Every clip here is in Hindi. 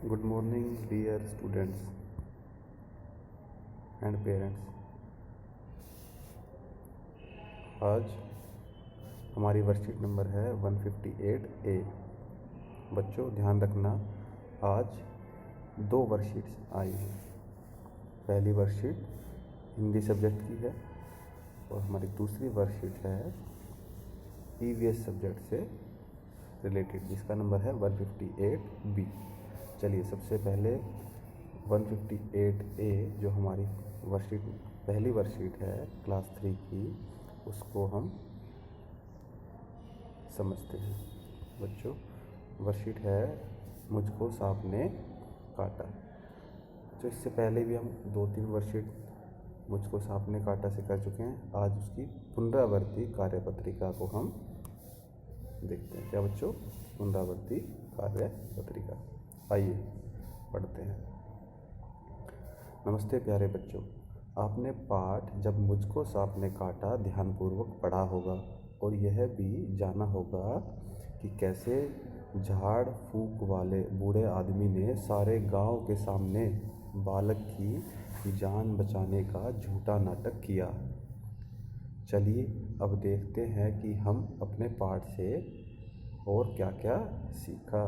Good morning, dear students and parents. आज हमारी वर्कशीट नंबर है 158A। बच्चों ध्यान रखना, आज दो वर्कशीट्स आई हैं। पहली वर्कशीट हिंदी सब्जेक्ट की है और हमारी दूसरी वर्कशीट है EVS सब्जेक्ट से रिलेटेड, जिसका नंबर है 158B। चलिए सबसे पहले 158A जो हमारी वर्कशीट पहली वर्कशीट है क्लास 3 की, उसको हम समझते हैं। बच्चों वर्कशीट है मुझको सांप ने काटा। तो इससे पहले भी हम 2-3 वर्कशीट मुझको सांप ने काटा से कर चुके हैं। आज उसकी पुनरावृत्ति कार्यपत्रिका को हम देखते हैं। क्या बच्चों? पुनरावृत्ति कार्यपत्रिका। आइए पढ़ते हैं। नमस्ते प्यारे बच्चों, आपने पाठ जब मुझको सांप ने काटा ध्यानपूर्वक पढ़ा होगा और यह भी जाना होगा कि कैसे झाड़ फूक वाले बूढ़े आदमी ने सारे गांव के सामने बालक की जान बचाने का झूठा नाटक किया। चलिए अब देखते हैं कि हम अपने पाठ से और क्या क्या सीखा।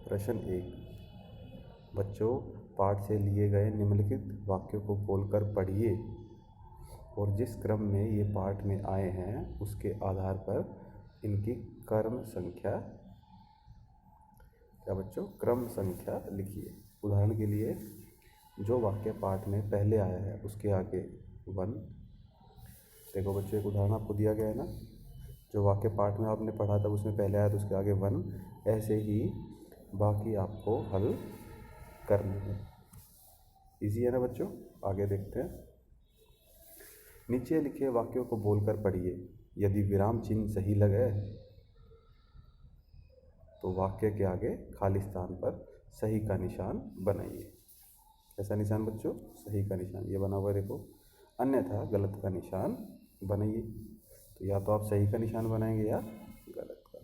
प्रश्न 1। बच्चों पाठ से लिए गए निम्नलिखित वाक्यों को बोलकर पढ़िए और जिस क्रम में ये पाठ में आए हैं उसके आधार पर इनकी क्रम संख्या, क्या बच्चों, क्रम संख्या लिखिए। उदाहरण के लिए जो वाक्य पाठ में पहले आया है उसके आगे 1। देखो बच्चों एक उदाहरण आपको दिया गया है ना, जो वाक्य पाठ में आपने पढ़ा था उसमें पहले आया तो उसके आगे 1। ऐसे ही बाकी आपको हल करने हैं। इजी है ना बच्चों? आगे देखते हैं। नीचे लिखे वाक्यों को बोलकर पढ़िए। यदि विराम चिन्ह सही लगे तो वाक्य के आगे खाली स्थान पर सही का निशान बनाइए। कैसा निशान बच्चों? सही का निशान। ये बना हुआ देखो, अन्यथा गलत का निशान बनाइए। तो या तो आप सही का निशान बनाएंगे या गलत का।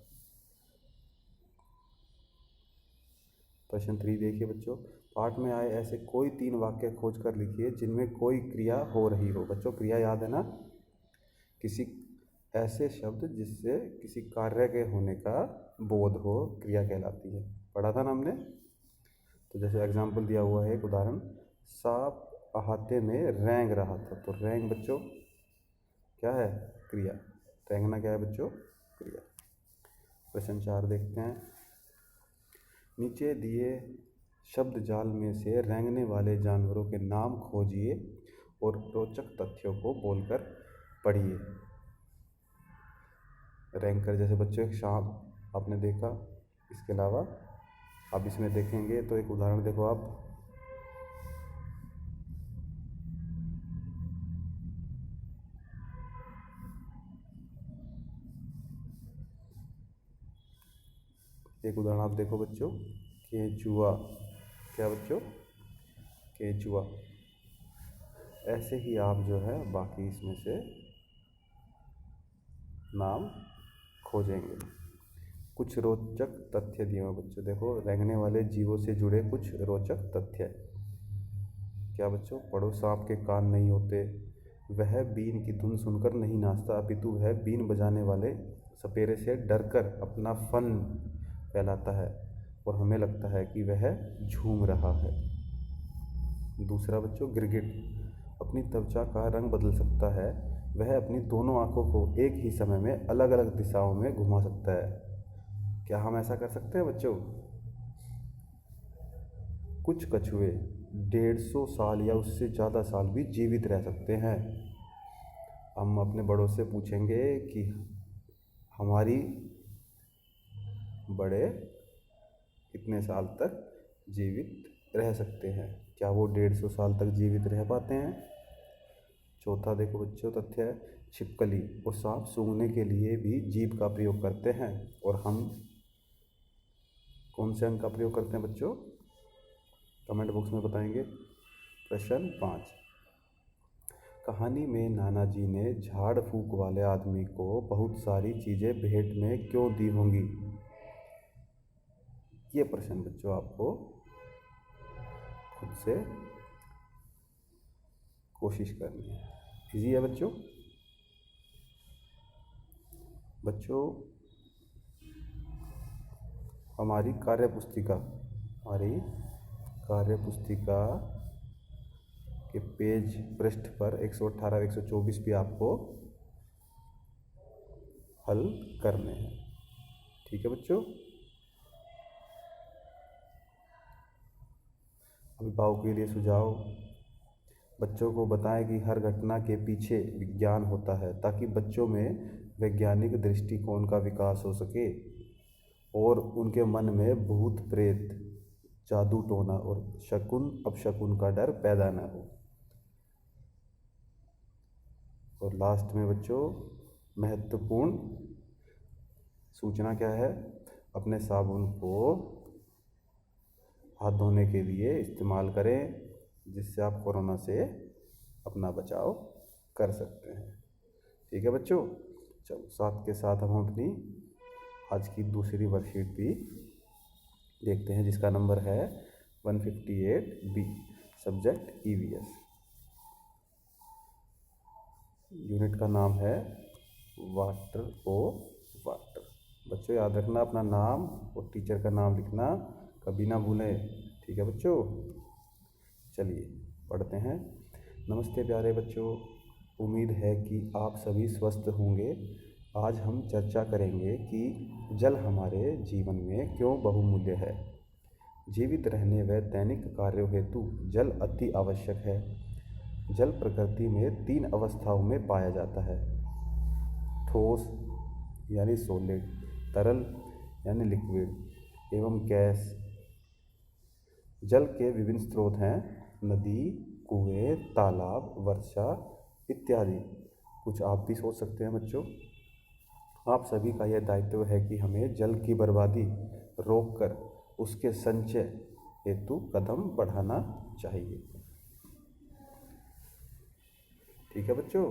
प्रश्न 3 देखिए बच्चों, पाठ में आए ऐसे कोई 3 वाक्य खोज कर लिखिए जिनमें कोई क्रिया हो रही हो। बच्चों क्रिया याद है ना? किसी ऐसे शब्द जिससे किसी कार्य के होने का बोध हो, क्रिया कहलाती है। पढ़ा था ना हमने? तो जैसे एग्जाम्पल दिया हुआ है एक उदाहरण, सांप अहाते में रेंग रहा था। तो रेंग बच्चों क्या है? क्रिया। रेंगना क्या है बच्चों? क्रिया। प्रश्न 4 देखते हैं। नीचे दिए शब्द जाल में से रेंगने वाले जानवरों के नाम खोजिए और रोचक तथ्यों को बोलकर पढ़िए। रेंग कर जैसे बच्चों एक सांप आपने देखा, इसके अलावा आप इसमें देखेंगे तो एक उदाहरण देखो आप, एक उदाहरण आप देखो बच्चों, केंचुआ। क्या बच्चों? केंचुआ। ऐसे ही आप जो है बाकी इसमें से नाम खोजेंगे। कुछ रोचक तथ्य दिए हुए बच्चों, देखो रेंगने वाले जीवों से जुड़े कुछ रोचक तथ्य। क्या बच्चों? पढ़ो। सांप के कान नहीं होते, वह बीन की धुन सुनकर नहीं नाचता अपितु वह बीन बजाने वाले सपेरे से डरकर अपना फन फैलाता है और हमें लगता है कि वह झूम रहा है। दूसरा बच्चों, गिरगिट अपनी त्वचा का रंग बदल सकता है, वह अपनी दोनों आंखों को एक ही समय में अलग अलग दिशाओं में घुमा सकता है। क्या हम ऐसा कर सकते हैं बच्चों? कुछ कछुए 150 साल या उससे ज़्यादा साल भी जीवित रह सकते हैं। हम अपने बड़ों से पूछेंगे कि हमारी बड़े कितने साल तक जीवित रह सकते हैं। क्या वो 150 साल तक जीवित रह पाते हैं? चौथा देखो बच्चों तथ्य है, छिपकली और सांप सूंघने के लिए भी जीभ का प्रयोग करते हैं। और हम कौन से अंग का प्रयोग करते हैं बच्चों? कमेंट बॉक्स में बताएंगे। प्रश्न 5। कहानी में नाना जी ने झाड़ फूक वाले आदमी को बहुत सारी चीज़ें भेंट में क्यों दी होंगी? ये प्रश्न बच्चों आपको खुद से कोशिश करनी है। इजी है बच्चों। बच्चों हमारी कार्यपुस्तिका के पेज पृष्ठ पर 118 124 भी आपको हल करने हैं। ठीक है बच्चों। अभिभावकों के लिए सुझाव। बच्चों को बताएं कि हर घटना के पीछे विज्ञान होता है, ताकि बच्चों में वैज्ञानिक दृष्टिकोण का विकास हो सके और उनके मन में भूत प्रेत, जादू टोना और शकुन अपशकुन का डर पैदा न हो। और लास्ट में बच्चों महत्वपूर्ण सूचना क्या है? अपने साबुन को हाथ धोने के लिए इस्तेमाल करें, जिससे आप कोरोना से अपना बचाव कर सकते हैं। ठीक है बच्चों। चलो साथ के साथ हम अपनी आज की दूसरी वर्कशीट भी देखते हैं, जिसका नंबर है 158B, सब्जेक्ट EVS। यूनिट का नाम है वाटर ओ वाटर। बच्चों याद रखना, अपना नाम और टीचर का नाम लिखना कभी ना भूलें। ठीक है बच्चों। चलिए पढ़ते हैं। नमस्ते प्यारे बच्चों, उम्मीद है कि आप सभी स्वस्थ होंगे। आज हम चर्चा करेंगे कि जल हमारे जीवन में क्यों बहुमूल्य है। जीवित रहने व दैनिक कार्यों हेतु जल अति आवश्यक है। जल प्रकृति में 3 अवस्थाओं में पाया जाता है: ठोस यानी सॉलिड, तरल यानी लिक्विड एवं गैस। जल के विभिन्न स्रोत हैं: नदी, कुएं, तालाब, वर्षा इत्यादि। कुछ आप भी सोच सकते हैं बच्चों। आप सभी का यह दायित्व है कि हमें जल की बर्बादी रोककर उसके संचय हेतु कदम बढ़ाना चाहिए। ठीक है बच्चों।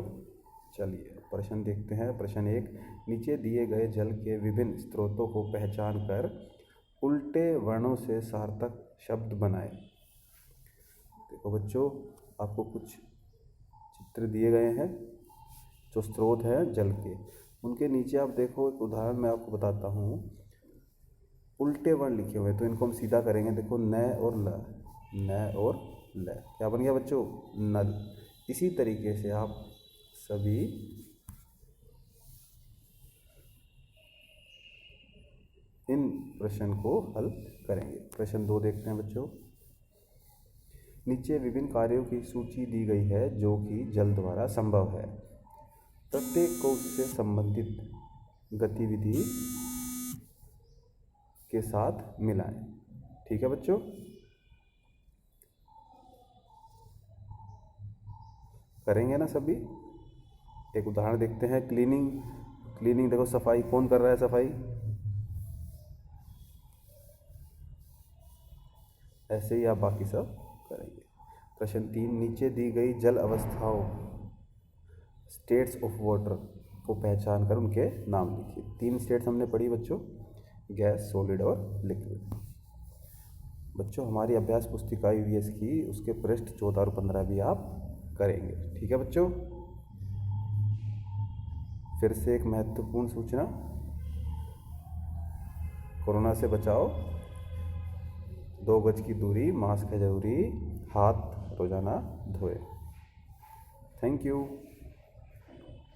चलिए प्रश्न देखते हैं। प्रश्न 1, नीचे दिए गए जल के विभिन्न स्रोतों को पहचान कर उल्टे वर्णों से सार्थक शब्द बनाएं। देखो बच्चों, आपको कुछ चित्र दिए गए हैं जो स्रोत हैं जल के। उनके नीचे आप देखो, एक उदाहरण मैं आपको बताता हूँ। उल्टे वर्ण लिखे हुए हैं, तो इनको हम सीधा करेंगे। देखो न और ल, न और ल, क्या बन गया बच्चों? नल। इसी तरीके से आप सभी इन प्रश्न को हल करेंगे। प्रश्न 2 देखते हैं बच्चों। नीचे विभिन्न कार्यों की सूची दी गई है जो कि जल द्वारा संभव है। प्रत्येक को उससे संबंधित गतिविधि के साथ मिलाएं। ठीक है बच्चों। करेंगे ना सभी? एक उदाहरण देखते हैं। क्लीनिंग देखो, सफाई कौन कर रहा है? सफाई ऐसे ही आप बाकी सब करेंगे। प्रश्न 3, नीचे दी गई जल अवस्थाओं स्टेट्स ऑफ वाटर को पहचान कर उनके नाम लिखिए। 3 स्टेट्स हमने पढ़ी बच्चों, गैस, सॉलिड और लिक्विड। बच्चों हमारी अभ्यास पुस्तिका EVS की उसके पृष्ठ 14 और 15 भी आप करेंगे। ठीक है बच्चों। फिर से एक महत्वपूर्ण सूचना, कोरोना से बचाओ, 2 गज की दूरी, मास्क है जरूरी, हाथ रोजाना धोए। Thank you.